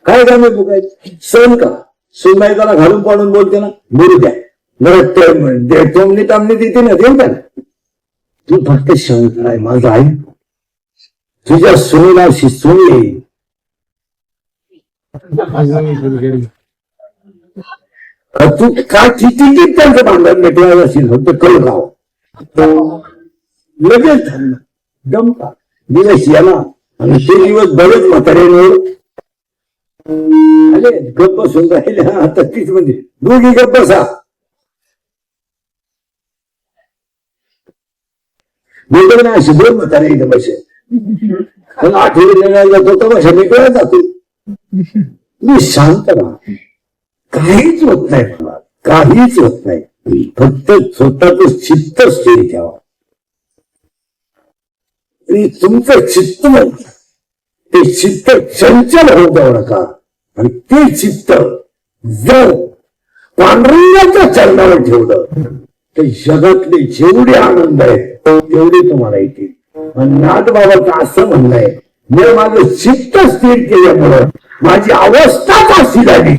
काय कामे बघायचं सहन का सुनबाई त्याला घालून पाडून बोलते ना बोलू द्या टोमणी टामणी देते ना देऊ द्या तू फक्त शांत राह माझं आई तुझ्या सुनेला शिसून येईल तू काय किती त्यांचं भांडण मिटवायला असेल फक्त कळू गाव लगेच झालं दमका दिवस याला आणि ते दिवस बरेच म्हाताऱ्यावर अरे गप्प बसून राहिले आता तीच म्हणजे दोघी गप्प बसा बोलतो ना अशी दोन म्हातारे इथं बसे आठवडी निर्णय जातो तर बसा मिटवायला जातो मी शांत राहा काहीच होत नाही मला काहीच होत नाही फक्त स्वतःच चित्त स्थिर ठेवा आणि तुमचं चित्त ते चित्त चंचल होऊ जाऊ नका आणि ते चित्त जर पांडुरंगाच्या चरणावर ठेवलं तर जगातले जेवढे आनंद आहेत तेवढे तुम्हाला येतील आणि नाथबाबाचं असं म्हणणं आहे मी माझं चित्त स्थिर केल्यामुळं माझी अवस्थाच अशी झाली